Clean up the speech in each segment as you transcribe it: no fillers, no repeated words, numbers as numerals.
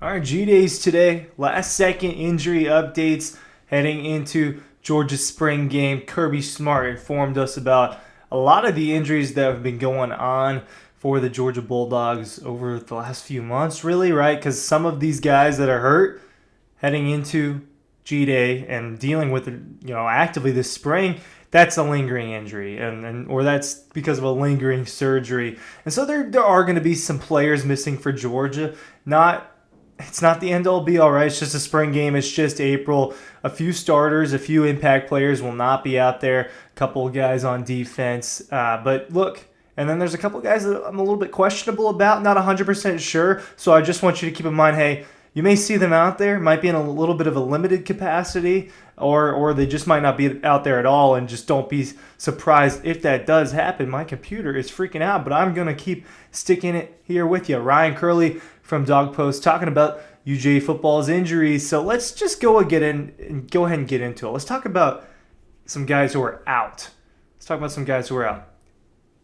All right, G Days today. Last second injury updates heading into Georgia's spring game. Kirby Smart informed us about a lot of the injuries that have been going on for the Georgia Bulldogs over the last few months, really, right? Because some of these guys that are hurt heading into G Day and dealing with it, actively this spring, that's a lingering injury, or that's because of a lingering surgery. And so there are going to be some players missing for Georgia. It's not the end all be all, right? It's just a spring game. It's just April. A few starters, a few impact players will not be out there. A couple of guys on defense. But look, and then there's a couple of guys that I'm a little bit questionable about, not 100% sure. So I just want you to keep in mind, hey, you may see them out there, might be in a little bit of a limited capacity, or they just might not be out there at all, and just don't be surprised if that does happen. My computer is freaking out, but I'm going to keep sticking it here with you. Ryan Curley from Dawg Post talking about UGA football's injuries. So let's just go ahead and get into it. Let's talk about some guys who are out.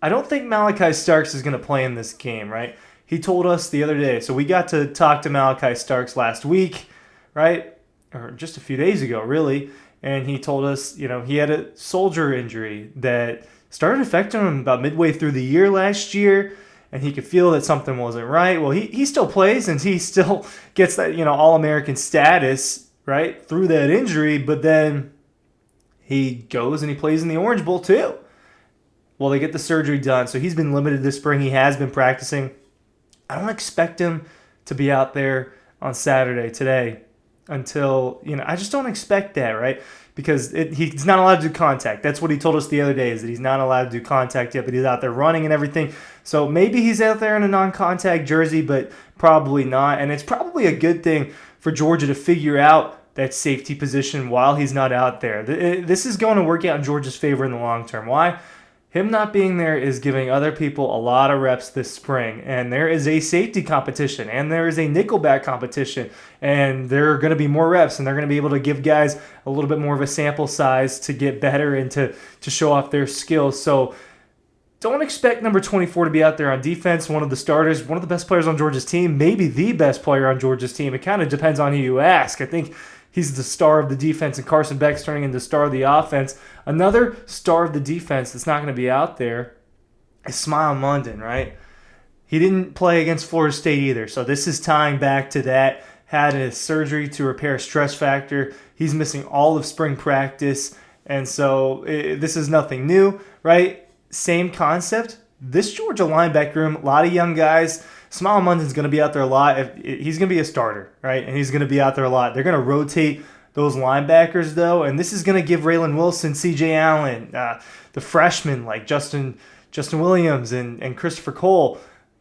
I don't think Malachi Starks is going to play in this game, right? He told us the other day. So we got to talk to Malachi Starks last week, right? Or just a few days ago, really. And he told us, he had a shoulder injury that started affecting him about midway through the year last year. And he could feel that something wasn't right. Well, he still plays and he still gets that, All-American status, right, through that injury. But then he goes and he plays in the Orange Bowl too. Well, they get the surgery done. So he's been limited this spring. He has been practicing. I don't expect him to be out there on Saturday today until, I just don't expect that, right? Because he's not allowed to do contact. That's what he told us the other day, is that he's not allowed to do contact yet, but he's out there running and everything. So maybe he's out there in a non-contact jersey, but probably not. And it's probably a good thing for Georgia to figure out that safety position while he's not out there. This is going to work out in Georgia's favor in the long term. Why? Him not being there is giving other people a lot of reps this spring. And there is a safety competition, and there is a nickelback competition, and there are going to be more reps, and they're going to be able to give guys a little bit more of a sample size to get better and to show off their skills. So don't expect number 24 to be out there on defense, one of the starters, one of the best players on Georgia's team, maybe the best player on Georgia's team. It kind of depends on who you ask. I think he's the star of the defense, and Carson Beck's turning into the star of the offense. Another star of the defense that's not going to be out there is Smile London, right? He didn't play against Florida State either, so this is tying back to that. Had a surgery to repair a stress fracture. He's missing all of spring practice, and so this is nothing new, right? Same concept. This Georgia linebacker room, a lot of young guys. Smile London's going to be out there a lot. He's going to be a starter, right? And he's going to be out there a lot. They're going to rotate those linebackers, though, and this is going to give Raylan Wilson, C.J. Allen, the freshmen like Justin Williams and Christopher Cole,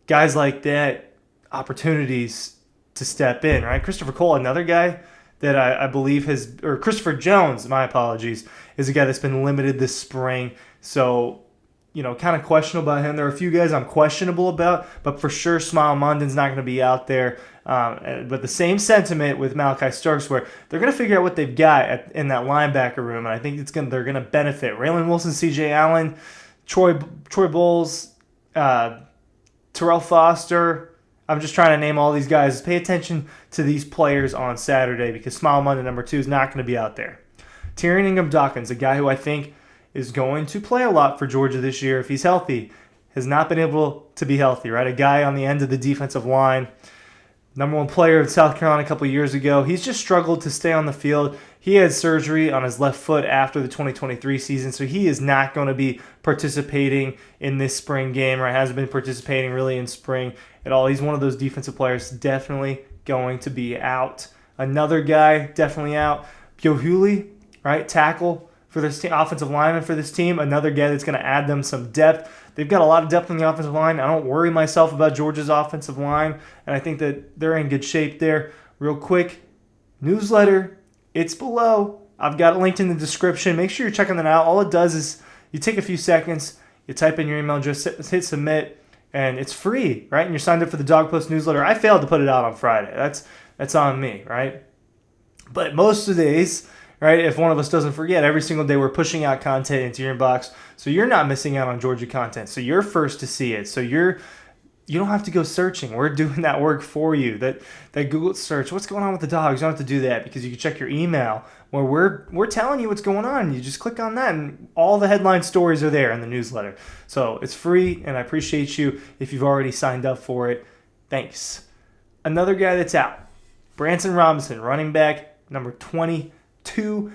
guys like that, opportunities to step in, right? Christopher Cole, another guy that I believe Christopher Jones, my apologies, is a guy that's been limited this spring. So, kind of questionable about him. There are a few guys I'm questionable about, but for sure Smile London's not going to be out there. But the same sentiment with Malachi Starks, where they're going to figure out what they've got in that linebacker room, and I think they're going to benefit. Raylan Wilson, C.J. Allen, Troy Bowles, Terrell Foster. I'm just trying to name all these guys. Pay attention to these players on Saturday, because Smile London, number 2, is not going to be out there. Tyrion Ingham-Dawkins, a guy who I think is going to play a lot for Georgia this year if he's healthy, has not been able to be healthy, right? A guy on the end of the defensive line, number 1 player of South Carolina a couple years ago. He's just struggled to stay on the field. He had surgery on his left foot after the 2023 season, so he is not going to be participating in this spring game, or hasn't been participating really in spring at all. He's one of those defensive players definitely going to be out. Another guy definitely out, Biohuli, right? Tackle for this team, offensive lineman for this team, another guy that's going to add them some depth. They've got a lot of depth on the offensive line. I don't worry myself about Georgia's offensive line, and I think that they're in good shape there. Real quick, newsletter, it's below. I've got it linked in the description. Make sure you're checking that out. All it does is you take a few seconds, you type in your email address, hit submit, and it's free, right? And you're signed up for the Dawg Post newsletter. I failed to put it out on Friday. That's on me, right? But most of the days, right, if one of us doesn't forget, every single day we're pushing out content into your inbox, so you're not missing out on Georgia content. So you're first to see it. So you're You don't have to go searching. We're doing that work for you. That Google search, what's going on with the Dogs? You don't have to do that because you can check your email where we're telling you what's going on. You just click on that and all the headline stories are there in the newsletter. So it's free and I appreciate you if you've already signed up for it. Thanks. Another guy that's out, Branson Robinson, running back, number 22.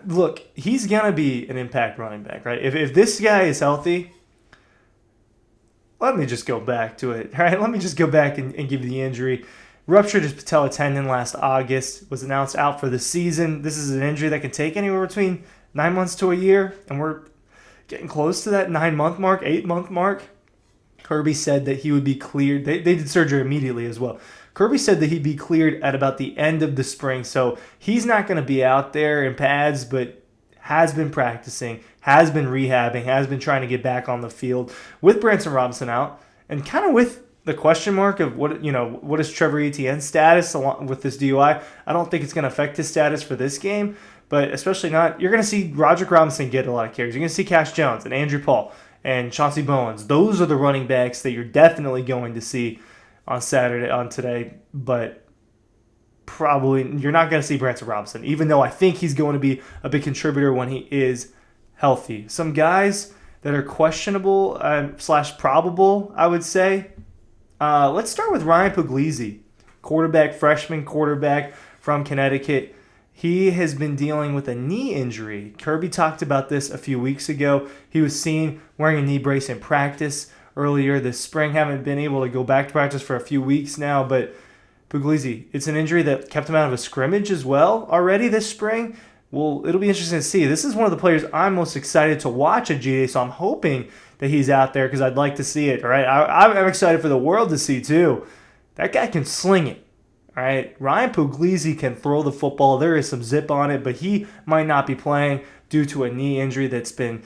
Look, he's going to be an impact running back, right? If this guy is healthy, let me just go back to it, all right? Let me just go back and give you the injury. Ruptured his patella tendon last August, was announced out for the season. This is an injury that can take anywhere between 9 months to a year, and we're getting close to that 9-month mark, 8-month mark. Kirby said that he would be cleared. They did surgery immediately as well. Kirby said that he'd be cleared at about the end of the spring, so he's not going to be out there in pads, but has been practicing, has been rehabbing, has been trying to get back on the field with Branson Robinson out, and kind of with the question mark of what is Trevor Etienne's status along with this DUI. I don't think it's going to affect his status for this game, but especially not. You're going to see Roderick Robinson get a lot of carries. You're going to see Cash Jones and Andrew Paul and Chauncey Bowens. Those are the running backs that you're definitely going to see on today, but probably you're not going to see Branson Robinson, even though I think he's going to be a big contributor when he is healthy. Some guys that are questionable / probable, I would say. Let's start with Ryan Puglisi, freshman quarterback from Connecticut. He has been dealing with a knee injury. Kirby talked about this a few weeks ago. He was seen wearing a knee brace in practice earlier this spring. Haven't been able to go back to practice for a few weeks now, but Puglisi, it's an injury that kept him out of a scrimmage as well already this spring. Well, it'll be interesting to see. This is one of the players I'm most excited to watch at UGA, so I'm hoping that he's out there because I'd like to see it. All right, I'm excited for the world to see too. That guy can sling it. All right, Ryan Puglisi can throw the football. There is some zip on it, but he might not be playing due to a knee injury that's been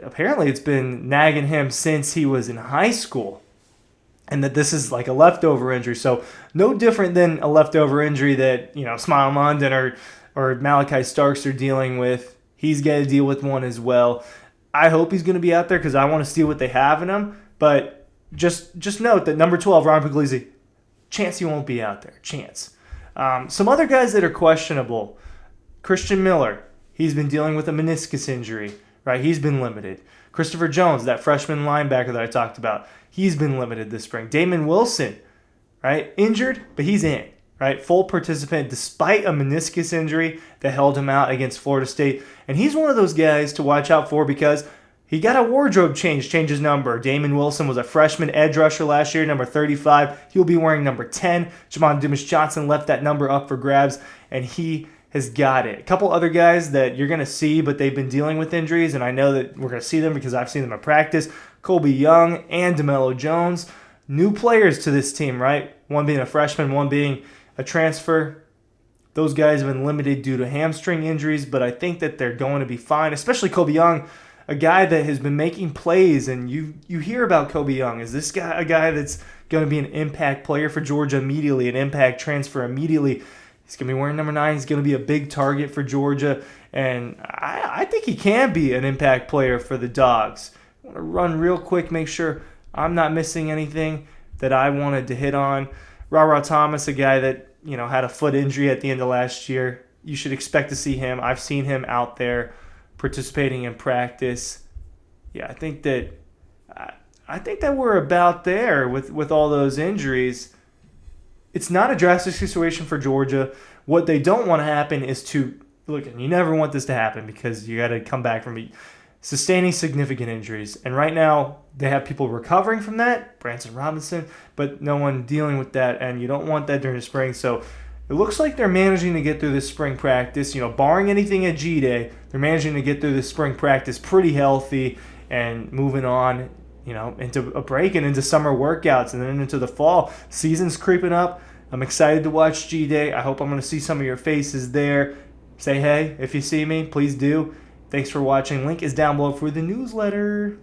apparently it's been nagging him since he was in high school. And that this is like a leftover injury. So no different than a leftover injury that, Smile Mondon or Malachi Starks are dealing with. He's got to deal with one as well. I hope he's going to be out there because I want to see what they have in him. But just note that number 12, Ryan Puglisi, chance he won't be out there. Chance. Some other guys that are questionable. Christian Miller, he's been dealing with a meniscus injury, right? He's been limited. Christopher Jones, that freshman linebacker that I talked about, he's been limited this spring. Damon Wilson, right? Injured, but he's in, right? Full participant despite a meniscus injury that held him out against Florida State. And he's one of those guys to watch out for because he got a wardrobe change his number. Damon Wilson was a freshman edge rusher last year, number 35. He'll be wearing number 10. Jamon Dumas-Johnson left that number up for grabs, and he has got it. A couple other guys that you're going to see, but they've been dealing with injuries, and I know that we're going to see them because I've seen them in practice. Colby Young and DeMello Jones, new players to this team, right? One being a freshman, one being a transfer. Those guys have been limited due to hamstring injuries, but I think that they're going to be fine, especially Colby Young, a guy that has been making plays, and you hear about Colby Young. Is this guy a guy that's going to be an impact player for Georgia immediately, an impact transfer immediately? He's going to be wearing number 9. He's going to be a big target for Georgia, and I think he can be an impact player for the Dogs. I want to run real quick, make sure I'm not missing anything that I wanted to hit on. Ra Thomas, a guy that had a foot injury at the end of last year. You should expect to see him. I've seen him out there participating in practice. Yeah, I think that we're about there with all those injuries. It's not a drastic situation for Georgia. What they don't want to happen is to look, and you never want this to happen because you got to come back from sustaining significant injuries. And right now, they have people recovering from that, Branson Robinson, but no one dealing with that, and you don't want that during the spring. So it looks like they're managing to get through this spring practice. Barring anything at G-Day, they're managing to get through this spring practice pretty healthy and moving on, into a break and into summer workouts and then into the fall. Season's creeping up. I'm excited to watch G-Day. I hope I'm going to see some of your faces there. Say hey if you see me. Please do. Thanks for watching. Link is down below for the newsletter.